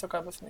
सकाळपासून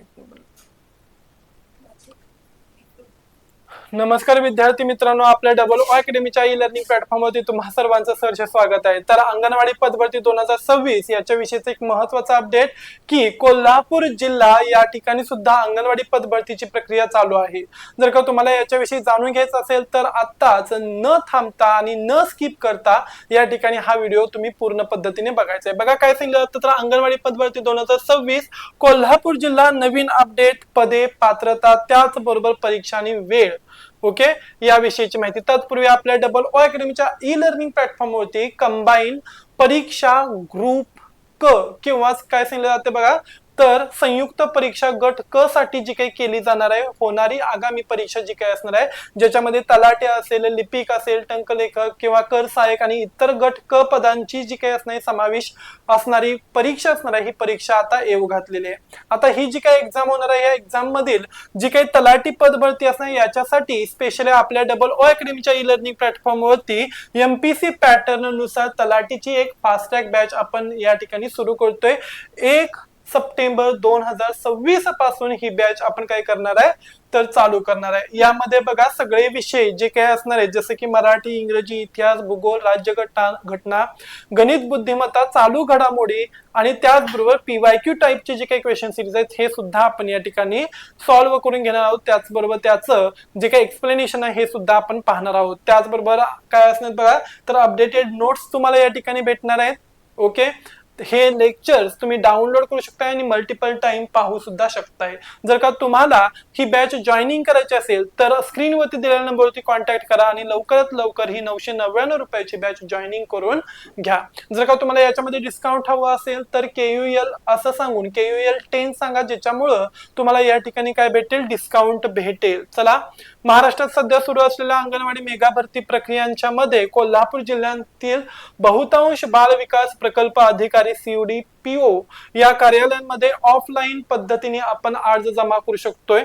नमस्कार विद्यार्थी मित्रांनो, आपल्या डबल ओ अकॅडमीच्या ई लर्निंग प्लॅटफॉर्मवरती तुम्हा सर्वांचं सहर्ष स्वागत आहे। तर अंगणवाडी पदभरती 2026 याच्या विषयीचा एक महत्त्वाचा अपडेट की कोल्हापूर जिल्हा या ठिकाणी सुद्धा अंगणवाडी पदभरतीची प्रक्रिया चालू आहे। जर का तुम्हाला याच्याविषयी जाणून घ्यायचं असेल तर आत्ताच न थांबता आणि न स्किप करता या ठिकाणी हा व्हिडिओ तुम्ही पूर्ण पद्धतीने बघायचा आहे। बघा काय सांगितलं तर अंगणवाडी पदभरती 2026 कोल्हापूर जिल्हा नवीन अपडेट, पदे, पात्रता, त्याचबरोबर परीक्षा आणि वेळ। ओके, या विषयीची माहिती तत्पूर्वी आपल्या डबल ओ अकॅडमीच्या ई लर्निंग प्लॅटफॉर्म वरती कंबाईन परीक्षा ग्रुप क किंवा काय सांगितलं जाते बघा तर संयुक्त परीक्षा गट क साठी जी काही केली जाणार आहे होणारी आगामी परीक्षा जी काही असणार आहे, ज्याच्यामध्ये तलाठी असेल, लिपिक असेल, टंकलेखक किंवा कर सहाय्यक आणि इतर गट क पदांची जी काही असणारी समावेश असणारी परीक्षा असणार आहे, ही परीक्षा आता येऊ घातलेली आहे। आता ही जी काही एक्झाम होणार आहे या एक्झाम मधील जी काही तलाठी पद भरती असणार याच्यासाठी स्पेशली आपल्या डबल ओ अकॅडमीच्या ई लर्निंग प्लॅटफॉर्म वरती एमपीसी पॅटर्न नुसार तलाठीची एक फास्ट ट्रॅक बॅच आपण या ठिकाणी सुरू करतोय। 1 सप्टेंबर 2026 पासून ही बॅच आपण काय करणार आहे तर चालू करणार आहे। यामध्ये बघा सगळे विषय जे काही असणार आहेत जसे की मराठी, इंग्रजी, इतिहास, भूगोल, राज्यघटना, गणित, बुद्धिमत्ता, चालू घडामोडी आणि त्याचबरोबर पीवायक्यू टाइपचे जे काही क्वेश्चन सिरीज आहेत हे सुद्धा आपण या ठिकाणी सॉल्व्ह करून घेणार आहोत। त्याचबरोबर त्याचं जे काही एक्सप्लेनेशन आहे हे सुद्धा आपण पाहणार आहोत। त्याचबरोबर काय असणार बघा तर अपडेटेड नोट्स तुम्हाला या ठिकाणी भेटणार आहेत। ओके, हे लेक्चर्स तुम्ही डाउनलोड करू शकता आणि मल्टिपल टाइम पाहू सुद्धा शकताय। जर का तुम्हाला ही बॅच जॉईनिंग करायची असेल तर स्क्रीनवरती दिलेल्या नंबरवरती कॉन्टॅक्ट करा आणि लवकरात लवकर ही 999 रुपयाची बॅच जॉईनिंग करून घ्या। जर का तुम्हाला याच्यामध्ये डिस्काउंट हवं असेल तर KUL असं सांगून KUL 10 सांगा, ज्याच्यामुळं तुम्हाला या ठिकाणी काय भेटेल, डिस्काउंट भेटेल। चला, महाराष्ट्रात सध्या सुरू असलेल्या अंगणवाडी मेगा भरती प्रक्रियांच्या मध्ये कोल्हापूर जिल्ह्यातील बहुतांश बाल विकास प्रकल्प अधिकारी COD-PO या कार्यालयांमध्ये ऑफलाईन पद्धतीने आपण अर्ज जमा करू शकतोय।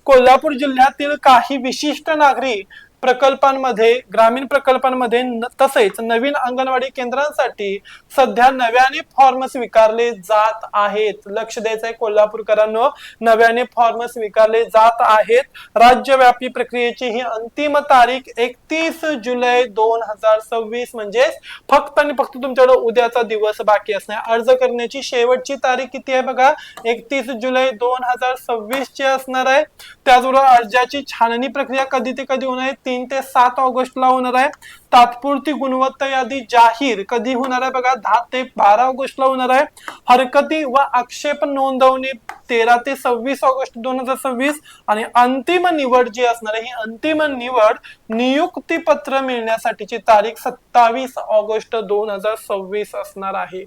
कोल्हापूर जिल्ह्यातील काही विशिष्ट नागरी प्रकल्पांमध्ये, ग्रामीण प्रकल्पांमध्ये तसेच नवीन अंगणवाडी केंद्रांसाठी सध्या नव्याने फॉर्म स्वीकारले जात आहेत। लक्ष द्यायचं आहे कोल्हापूरकरांनो, नव्याने फॉर्म स्वीकारले जात आहेत। राज्यव्यापी प्रक्रियेची ही अंतिम तारीख 31 जुलै 2026 म्हणजे फक्त आणि फक्त तुमच्याकडे उद्याचा दिवस बाकी असणार। अर्ज करण्याची शेवटची तारीख किती आहे बघा, 31 जुलै 2026 ची असणार आहे। त्याचबरोबर अर्जाची छाननी प्रक्रिया कधी ते कधी होणार आहे, 3 ते 7 ऑगस्ट ला होणार आहे। तात्पुरती गुणवत्ता यादी जाहीर कधी होणार आहे बघा, 10 ते 12 ऑगस्ट ला होणार आहे। हरकती व आक्षेप नोंदवणी 13 ते 26 ऑगस्ट 2026 आणि अंतिम निवड जी असणार आहे, ही अंतिम निवड नियुक्ती पत्र मिळण्यासाठीची तारीख 27 ऑगस्ट 2026 असणार आहे।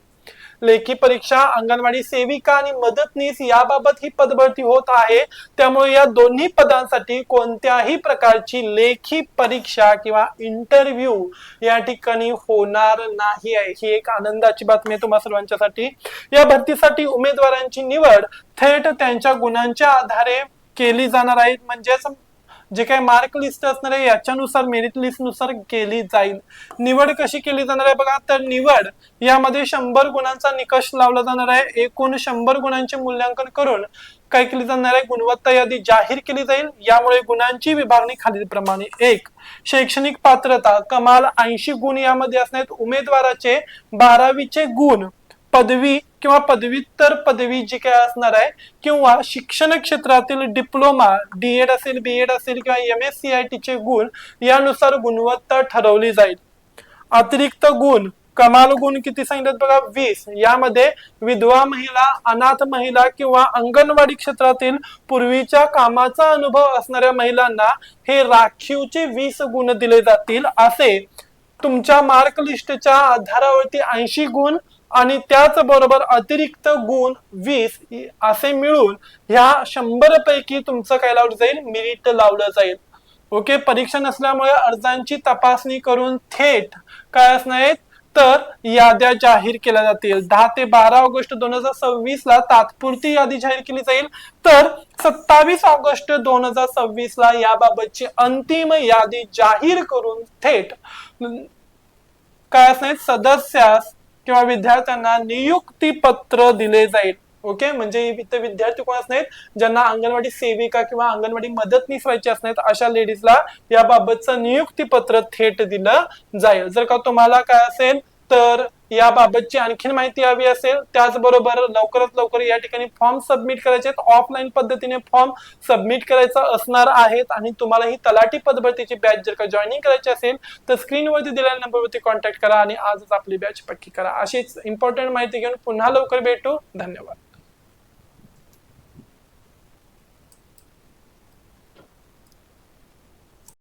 लेखी परीक्षा अंगणवाडी सेविका आणि मदतनीस याबाबत ही पदभरती होत आहे, त्यामुळे या दोन्ही पदांसाठी कोणत्याही प्रकारची लेखी परीक्षा किंवा इंटरव्ह्यू या ठिकाणी होणार नाही आहे। ही एक आनंदाची बातमी आहे तुम्हा सर्वांच्यासाठी। या भरतीसाठी उमेदवारांची निवड थेट त्यांच्या गुणांच्या आधारे केली जाणार आहे, म्हणजेच जे काही मार्क लिस्ट असणार आहे याच्यानुसार, मेरिट लिस्ट नुसार केली जाईल। निवड कशी केली जाणार आहे बघा तर निवड यामध्ये 100 गुणांचा निकष लावला जाणार आहे। एकूण 100 गुणांचे मूल्यांकन करून काय केली जाणार आहे, गुणवत्ता यादी जाहीर केली जाईल। यामुळे गुणांची विभागणी खालीलप्रमाणे: 1. शैक्षणिक पात्रता कमाल 80 गुण यामध्ये असणार। उमेदवाराचे 12वीचे गुण, पदवी किंवा पदव्युत्तर पदवी जी काय असणार आहे किंवा शिक्षण क्षेत्रातील डिप्लोमा, DED असेल, BEd असेल किंवा MSCIT चे गुण यानुसार गुणवत्ता ठरवली जाईल। अतिरिक्त गुण, कमाल गुण किती सांगितलं बघा, 20। यामध्ये विधवा महिला, अनाथ महिला किंवा अंगणवाडी क्षेत्रातील पूर्वीच्या कामाचा अनुभव असणाऱ्या महिलांना हे राखीवचे 20 गुण दिले जातील। असे तुमच्या मार्क लिस्टच्या आधारावरती 80 गुण आणि त्याचबरोबर अतिरिक्त गुण 20 असे मिळून ह्या 100 पैकी तुमचं काय लावलं जाईल, मेरिट लावलं जाईल। ओके, परीक्षा नसल्यामुळे अर्जांची तपासणी करून थेट काय असणार तर याद्या जाहीर केल्या जातील। 10 ते 12 ऑगस्ट 2026 ला तात्पुरती यादी जाहीर केली जाईल, तर 27 ऑगस्ट 2026 ला याबाबतची अंतिम यादी जाहीर करून थेट काय असणार, सदस्यास किंवा विद्यार्थ्यांना नियुक्ती पत्र दिले जाईल। ओके, म्हणजे इथे विद्यार्थी कोणच नाहीत ज्यांना अंगणवाडी सेविका किंवा अंगणवाडी मदतनीस व्हायची असणार अशा लेडीजला याबाबतचं नियुक्तीपत्र थेट दिलं जाईल. जर का तुम्हाला काय असेल तर याबाबतची आणखीन माहिती हवी असेल, त्याचबरोबर लवकरात लवकर या ठिकाणी फॉर्म सबमिट करायचे आहेत. ऑफलाईन पद्धतीने फॉर्म सबमिट करायचा असणार आहेत आणि तुम्हाला ही तलाठी पदभरतीची बॅच जर का जॉईनिंग करायची असेल तर स्क्रीनवरती दिलेल्या नंबरवरती कॉन्टॅक्ट करा आणि आजच आपली बॅच पक्की करा. अशीच इम्पॉर्टंट माहिती घेऊन पुन्हा लवकर भेटू. धन्यवाद.